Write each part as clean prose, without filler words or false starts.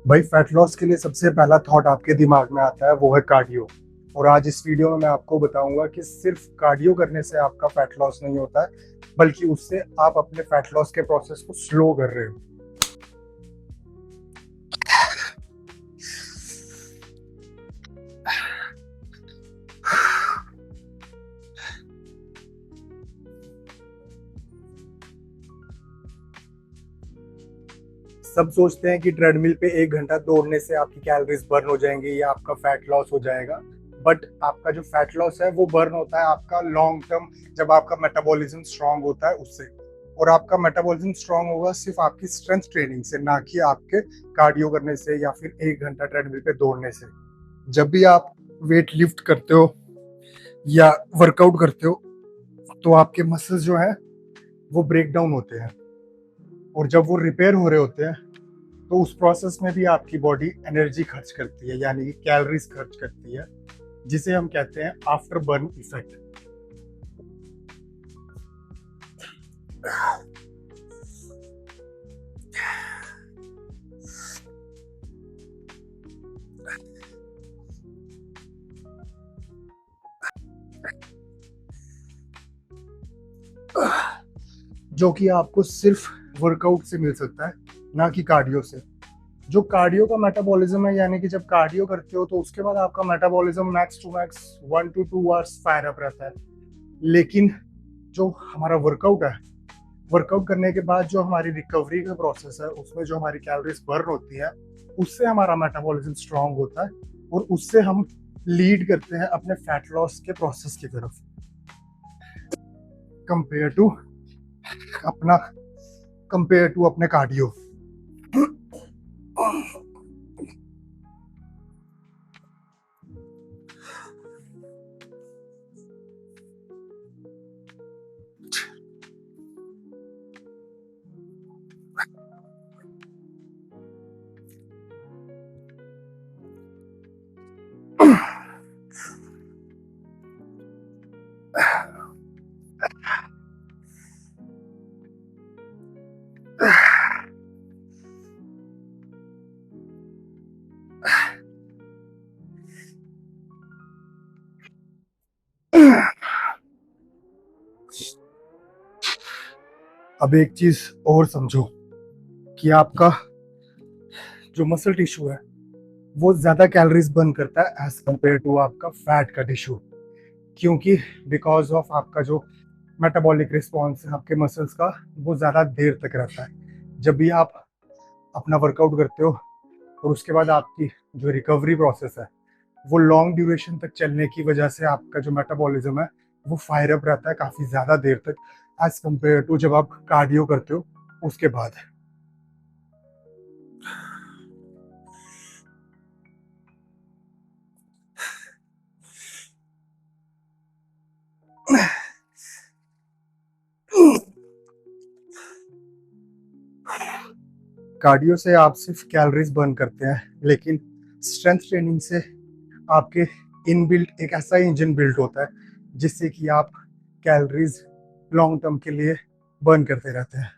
भाई fat loss के लिए सबसे पहला थॉट आपके दिमाग में आता है वो है कार्डियो। और आज इस वीडियो में मैं आपको बताऊंगा कि सिर्फ कार्डियो करने से आपका फैट लॉस नहीं होता है, बल्कि उससे आप अपने फैट लॉस के प्रोसेस को स्लो कर रहे हो। सब सोचते हैं कि ट्रेडमिल पे 1 घंटा दौड़ने से आपकी कैलोरीज बर्न हो जाएंगी या आपका फैट लॉस हो जाएगा। बट आपका जो फैट लॉस है वो बर्न होता है आपका लॉन्ग टर्म, जब आपका मेटाबॉलिज्म स्ट्रांग होता है उससे। और आपका मेटाबॉलिज्म स्ट्रांग होगा सिर्फ आपकी स्ट्रेंथ ट्रेनिंग से, ना कि आपके कार्डियो करने से या फिर 1 घंटा ट्रेडमिल पे दौड़ने से। जब भी आप वेट लिफ्ट करते हो या वर्कआउट करते हो तो आपके मसल्स जो है वो ब्रेक डाउन होते हैं, और जब वो रिपेयर हो रहे होते हैं तो उस प्रोसेस में भी आपकी बॉडी एनर्जी खर्च करती है, यानी कि कैलोरीज खर्च करती है, जिसे हम कहते हैं आफ्टर बर्न इफेक्ट। जो कि आपको सिर्फ वर्कआउट से मिल सकता है, ना कि कार्डियो से। जो कार्डियो का मेटाबॉलिज्म है, यानी कि जब कार्डियो करते हो तो उसके बाद आपका metabolism max to max 1 to 2 hours fire up रहता है। लेकिन जो हमारा वर्कआउट है, वर्कआउट करने के बाद जो हमारी रिकवरी का प्रोसेस है उसमें जो हमारी कैलोरीज बर्न होती है, उससे हमारा मेटाबॉलिज्म स्ट्रांग होता है, और उससे हम लीड करते हैं अपने फैट लॉस के प्रोसेस की तरफ, कंपेयर टू अपना कंपेयर टू अपने कार्डियो। अब एक चीज और समझो कि आपका जो मसल टिश्यू है वो ज्यादा कैलोरीज बर्न करता है एज कंपेयर टू आपका फैट का टिश्यू। क्योंकि बिकॉज ऑफ आपका जो मेटाबॉलिक रिस्पॉन्स है आपके मसल्स का, वो ज़्यादा देर तक रहता है। जब भी आप अपना वर्कआउट करते हो और उसके बाद आपकी जो रिकवरी प्रोसेस है वो लॉन्ग ड्यूरेशन तक चलने की वजह से आपका जो मेटाबॉलिज्म है वो फायर अप रहता है काफ़ी ज़्यादा देर तक, एज कंपेयर टू जब आप कार्डियो करते हो उसके बाद। कार्डियो से आप सिर्फ कैलोरीज बर्न करते हैं, लेकिन स्ट्रेंथ ट्रेनिंग से आपके इनबिल्ट एक ऐसा इंजन बिल्ट होता है जिससे कि आप कैलोरीज लॉन्ग टर्म के लिए बर्न करते रहते हैं।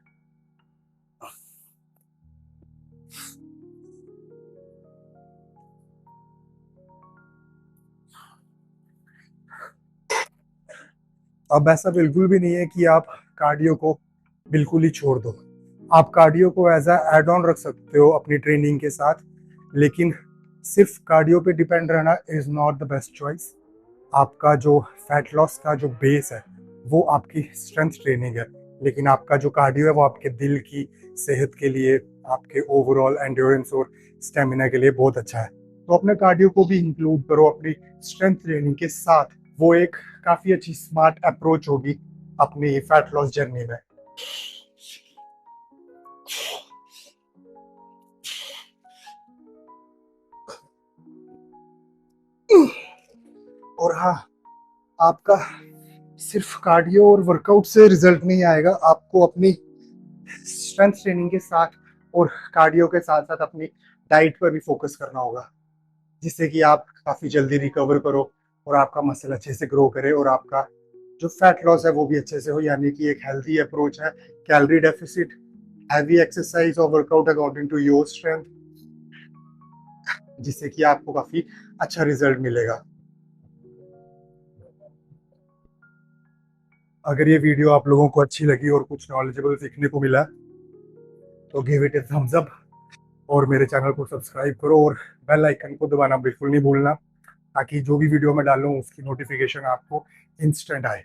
अब ऐसा बिल्कुल भी नहीं है कि आप कार्डियो को बिल्कुल ही छोड़ दो। आप कार्डियो को एज अ एड ऑन रख सकते हो अपनी ट्रेनिंग के साथ, लेकिन सिर्फ कार्डियो पे डिपेंड रहना is not the best choice. आपका जो फैट लॉस का जो बेस है वो आपकी स्ट्रेंथ ट्रेनिंग है, लेकिन आपका जो कार्डियो है वो आपके दिल की सेहत के लिए, आपके ओवरऑल एंड्योरेंस और स्टेमिना के लिए बहुत अच्छा है। तो अपने कार्डियो को भी इंक्लूड करो अपनी स्ट्रेंथ ट्रेनिंग के साथ। वो एक काफ़ी अच्छी स्मार्ट अप्रोच होगी अपनी फैट लॉस जर्नी में। और हाँ, आपका सिर्फ कार्डियो और वर्कआउट से रिजल्ट नहीं आएगा, आपको अपनी स्ट्रेंथ ट्रेनिंग के साथ और कार्डियो के साथ साथ अपनी डाइट पर भी फोकस करना होगा, जिससे कि आप काफ़ी जल्दी रिकवर करो और आपका मसल अच्छे से ग्रो करे और आपका जो फैट लॉस है वो भी अच्छे से हो। यानी कि एक हेल्दी अप्रोच है कैलोरी डेफिसिट, हैवी एक्सरसाइज और workout according to your strength, जिससे कि आपको काफ़ी अच्छा रिजल्ट मिलेगा। अगर ये वीडियो आप लोगों को अच्छी लगी और कुछ नॉलेजेबल सीखने को मिला तो give it a thumbs up और मेरे चैनल को सब्सक्राइब करो और बेल आइकन को दबाना बिल्कुल नहीं भूलना, ताकि जो भी वीडियो मैं डालूँ उसकी नोटिफिकेशन आपको इंस्टेंट आए।